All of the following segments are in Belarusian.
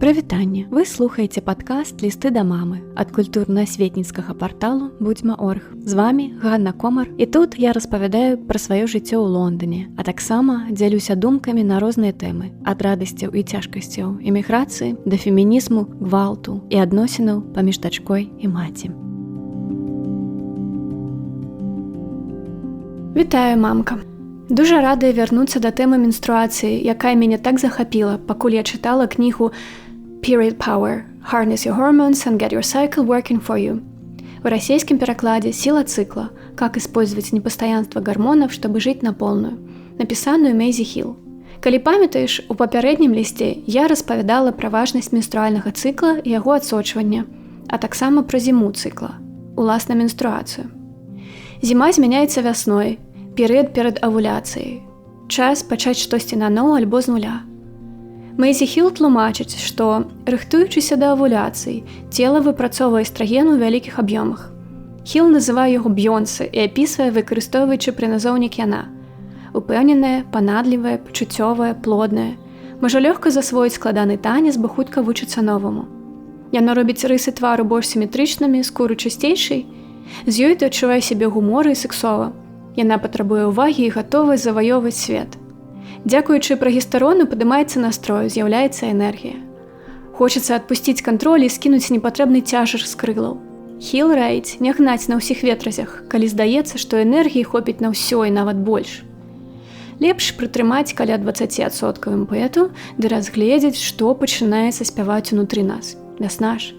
Прывітанне! Вы слухаеце падкаст «Лісты да мамы» ад культурна-асветніцкага парталу «Будзьма.орг». З вами Ганна Комар, і тут я распавядаю пра сваё жыццё ў Лондоне, а таксама дзялюся думкамі на розныя тэмы, ад радасцяў і цяжкасцяў эміграцыі да фемінізму, гвалту і адносінаў паміж дачкой і маці. Вітаю, мамка! Дужа радая вярнуцца да тэмы менструацыі, якая мяне так захапіла, пакуль я чытала кнігу «Period Power. Harness your hormones and get your cycle working for you». В расійскім перакладе «Сила цикла. Как использовать непостоянство гормонов, чтобы жить на полную», напісаную Мэйзі Хіл. Калі памятаеш, у папярэднім лісце я распавядала пра важнасць менструальнага цыкла і яго адсочвання, а таксама пра зіму цыкла, уласна менструацыю. Зіма змяняецца вясной, перыяд перад авуляцыяй. Час пачаць штосьці наноў альбо з нуля. Мэйзі Хіл тлумачыць, што, рыхтуючыся да авуляцыі, цела выпрацоўвае эстраген у вялікіх аб'ёмах. Хіл называе яго Б'ёнсе і апісвае, выкарыстоўваючы прыназоўнік яна. Упэўненае, панадлівае, пачуццёвае, плоднае. Можа лёгка засвоіць складаны танец, бо хутка вучыцца новаму. Яна робіць рысы твару больш сіметрычнымі, скуру чысцейшай. З ёй ты адчувае сябе гумора і сексова. Яна патрабуе ўвагі і гатовая заваёўваць свет. Дзякуючы прагестарону падымаецца настрой, з'яўляецца энергія. Хочацца адпусціць кантроль і скінуць непатрэбны цяжар з крылаў. Хіл раіць не гнаць на ўсіх ветразях, калі здаецца, што энергіі хопіць на ўсё і нават больш. Лепш прытрымаць каля 20% імпэту ды разгледзець, што пачынаецца спяваць унутры нас. Вясна ж.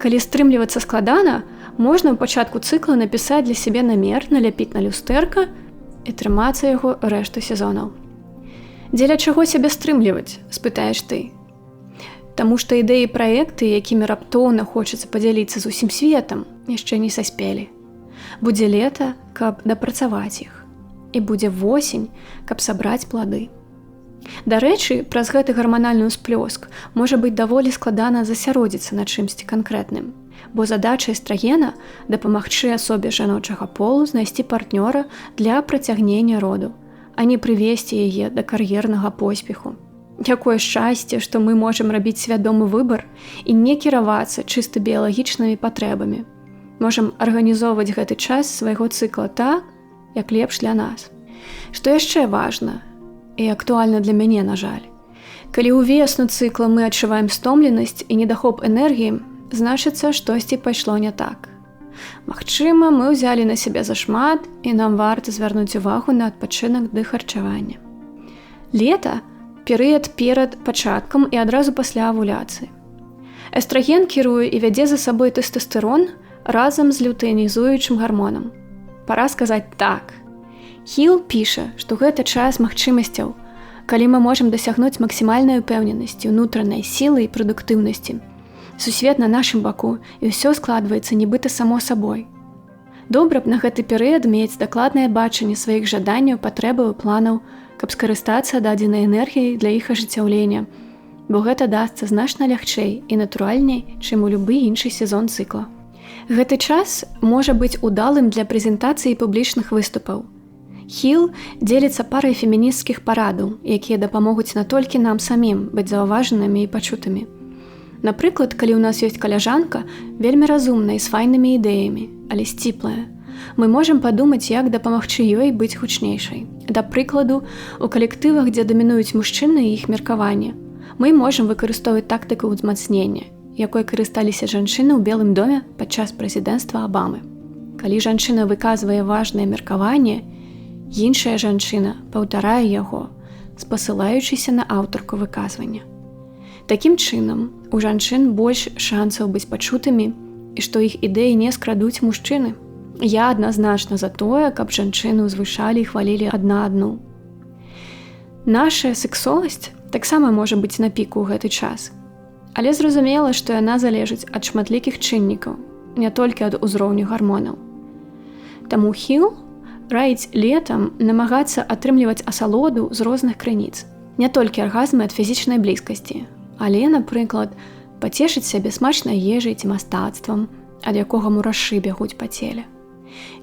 Калі стрымлівацца складана, можна ў пачатку цыкла напісаць для сябе намер, наляпіць на люстэрка і трымацца яго рэшту сезонаў. Дзеля чаго сябе стрымліваць, спытаеш ты? Таму што ідэі і праекты, якімі раптоўна хочацца падзяліцца з усім светам, яшчэ не саспелі. Будзе лета, каб дапрацаваць іх. І будзе восень, каб сабраць плады. Дарэчы, праз гэты гарманальны ўсплёск можа быць даволі складана засяродзіцца на чымсьці канкрэтным, бо задача эстрагена – дапамагчы асобе жаночага полу знайсці партнёра для працягнення роду, а не прывесці яе да кар'ернага поспеху. Якое шчасце, што мы можам рабіць свядомы выбар і не кіравацца чыста біялагічнымі патрэбамі. Можам арганізоўваць гэты час свайго цыкла так, як лепш для нас. Што яшчэ важна і актуальна для мяне, на жаль. Калі ўвесну цыкла мы адчуваем стомленасць і недахоп энергіі, значыцца, штосьці пайшло не так. Магчыма, мы ўзялі на сябе зашмат, і нам варта звярнуць увагу на адпачынак ды харчаванне. Лета – перыяд перад пачаткам і адразу пасля авуляцыі. Эстраген кіруе і вядзе за сабой тэстастерон разам з лютэінізуючым гармонам. Пара сказаць так. Хіл піша, што гэта час магчымасцяў, калі мы можам дасягнуць максімальнай упэўненасці, унутранай сілы і прадуктыўнасці. Сусвет на нашым баку, і ўсё складваецца нібыта само сабой. Добра б на гэты перыяд мець дакладнае бачанне сваіх жаданняў, патрэбаў і планаў, каб скарыстацца дадзенай энергіяй для іх ажыццяўлення, бо гэта дасца значна лягчэй і натуральней, чым у любы іншы сезон цыкла. Гэты час можа быць удалым для прэзентацыі публічных выступаў. Хіл дзеліцца парай фемінісцкіх парадаў, якія дапамогуць не толькі нам самім быць заўважанымі і пачутымі. Напрыклад, калі ў нас ёсць каляжанка, вельмі разумная і з файнымі ідэямі, але сціплая, мы можам падумаць, як дапамагчы ёй быць гучнейшай. Да прыкладу, у калектывах, дзе дамінуюць мужчыны і іх меркаванне, мы можам выкарыстоўваць тактыку ўзмацнення, якой карысталіся жанчыны ў Белым доме падчас прэзідэнцтва Абамы. Калі жанчына выказвае важнае меркаванне, іншая жанчына паўтарае яго, спасылаючыся на аўтарку выказвання. Такім чынам, у жанчын больш шансаў быць пачутымі і што іх ідэі не скрадуць мужчыны. Я адназначна за тое, каб жанчыны ўзвышалі і хвалілі адна адну. Наша сексуальнасць таксама можа быць на піку ў гэты час. Але зразумела, што яна залежыць ад шматлікіх чыннікаў, не толькі ад узроўню гармонаў. Таму Хіл раіць летам намагацца атрымліваць асалоду з розных крыніц. Не толькі аргазмы ад фізічнай блізкасці, але, напрыклад, пацешыць сябе смачнай ежай ці мастацтвам, ад якога мурашы бягуць па целе.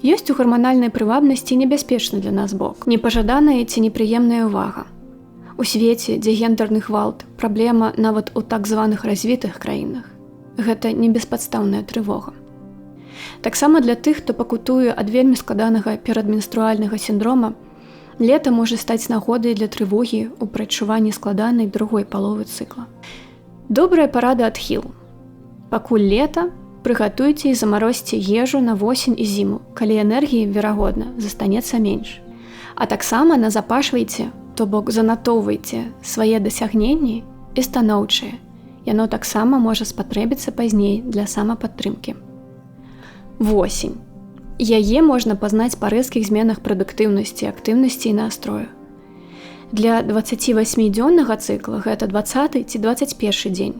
Ёсць у гарманальнай прывабнасці небяспечны для нас бок, непажаданая ці непрыемная ўвага. У свеце, дзе гендерны гвалт, праблема нават у так званых развітых краінах. Гэта не беспадстаўная трывога. Таксама для тых, хто пакутуе ад вельмі складанага перадменструальнага сіндрома, лета можа стаць нагодай для трывогі ў прадчуванні складанай другой паловы цыкла. Добрая парада ад Хіл. Пакуль лета, прыгатуйце і замарозьце ежу на восень і зіму, калі энергіі, верагодна, застанецца менш. А таксама назапашвайце, то бок занатоўвайце свае дасягненні і станоўчыя. Яно таксама можа спатрэбіцца пазней для самападтрымкі. Восень. Яе можна пазнаць па рэзкіх зменах прадуктыўнасці, актыўнасці і настрою. Для 28-дзённага цыкла гэта 20 ці 21 дзень.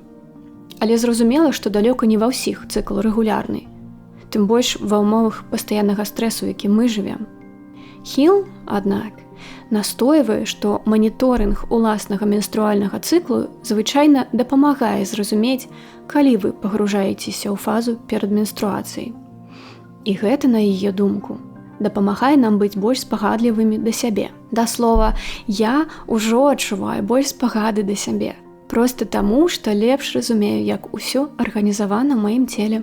Але зразумела, што далёка не ва ўсіх цыкл рэгулярны, тым больш ва ўмовах пастаяннага стрэсу, які мы жывем. Хіл, аднак, настойвае, што маніторынг уласнага менструальнага цыклу звычайна дапамагае зразумець, калі вы пагружаецеся ў фазу перад менструацыяй. І гэта, на яе думку, дапамагае нам быць больш спагадлівымі да сябе. Да слова, я ўжо адчуваю больш спагады да сябе. Проста таму, што лепш разумею, як усё арганізавана ў маім целе.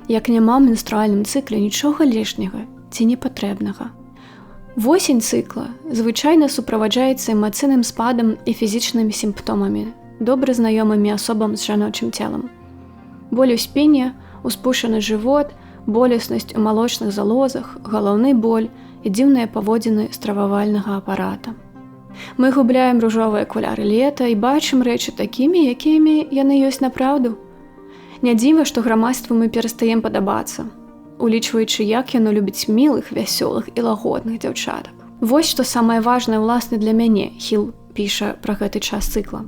Як няма ў менструальным цыкле нічога лішняга ці непатрэбнага. Восень цыкла звычайна суправаджаецца эмацыйным спадам і фізічнымі сімптомамі, добра знаёмымі асобам з жаночым целам. Боль у спіне, успушаны жывот, болеснасць у малочных залозах, галаўны боль і дзіўныя паводзіны стрававальнага апарата. Мы губляем ружовыя акуляры лета і бачым рэчы такімі, якімі яны ёсць напраўду. Не дзіва, што грамадству мы перастаем падабацца, улічваючы, як яно любіць мілых, вясёлых і лагодных дзяўчатак. Вось што самае важнае ўласна для мяне, Хіл піша пра гэты час цыкла.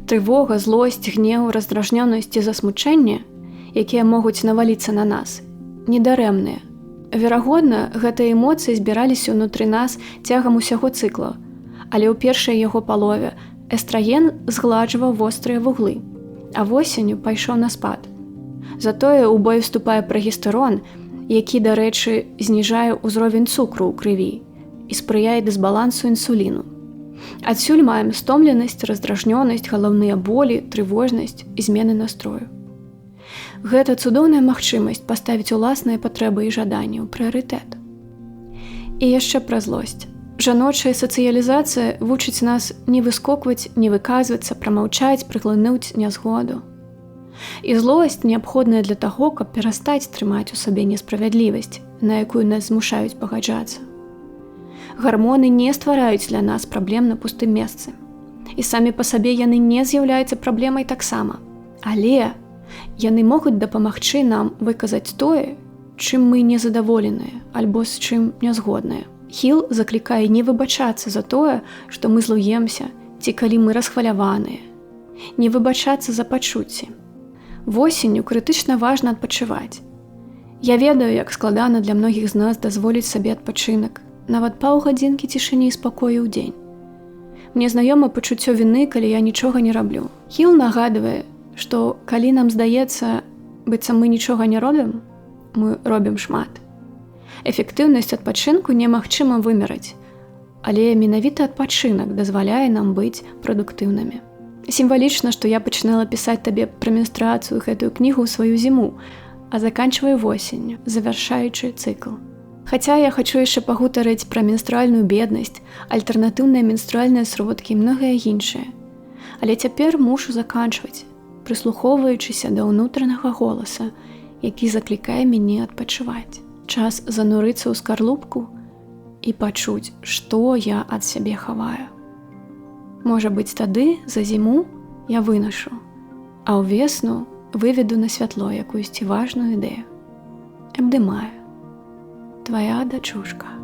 Трывога, злосць, гнеў, раздражнёнасць і засмучэнне, якія могуць наваліцца на нас, недарэмныя. Верагодна, гэтыя эмоцыі збіраліся ўнутры нас цягам усяго цыкла, але ў першай яго палове эстраген згладжваў вострыя вуглы, а восенню пайшоў на спад. Затое ў бой уступае прагестэрон, які, дарэчы, зніжае ўзровень цукру ў крыві і спрыяе дысбалансу інсуліну. Адсюль маем стомленасць, раздражнёнасць, галаўныя болі, трывожнасць і змены настрою. Гэта цудоўная магчымасць паставіць уласныя патрэбы і жаданні ў прыярытэт. І яшчэ пра злосць. Жаночая сацыялізацыя вучыць нас не выскокваць, не выказвацца, прамаўчаць, прыглынуць нязгоду. І злосць неабходная для таго, каб перастаць трымаць у сабе несправядлівасць, на якую нас змушаюць пагаджацца. Гармоны не ствараюць для нас праблем на пустым месцы. І самі па сабе яны не з'яўляюцца праблемай таксама. Але яны могуць дапамагчы нам выказаць тое, чым мы незадаволеныя альбо з чым нязгодныя. Хіл заклікае не выбачацца за тое, што мы злуемся, ці калі мы расхваляваныя. Не выбачацца за пачуцці. Восенню крытычна важна адпачываць. Я ведаю, як складана для многіх з нас дазволіць сабе адпачынак, нават паўгадзінкі цішыні і спакою ў дзень. Мне знаёма пачуццё віны, калі я нічога не раблю. Хіл нагадвае, што калі нам здаецца, быццам мы нічога не робім, мы робім шмат. Эфектыўнасць адпачынку немагчыма вымераць, але менавіта адпачынак дазваляе нам быць прадуктыўнымі. Сімвалічна, што я пачынала пісаць табе пра менструацыю гэтую кнігу ў сваю зіму, а заканчваю восенню, завяршаючы цыкл. Хаця я хачу яшчэ пагутарыць пра менструальную беднасць, альтэрнатыўныя менструальныя сродкі і многае іншае. Але цяпер мушу заканчваць, прыслухоўваючыся да ўнутранага голаса, які заклікае мяне адпачываць. Час занурыцца ў скарлупку і пачуць, што я ад сябе хаваю. Можа быць, тады за зіму я вынашу, а ўвесну выведу на святло якуюсьці важную ідэю. Абдымаю. Твоя дачушка.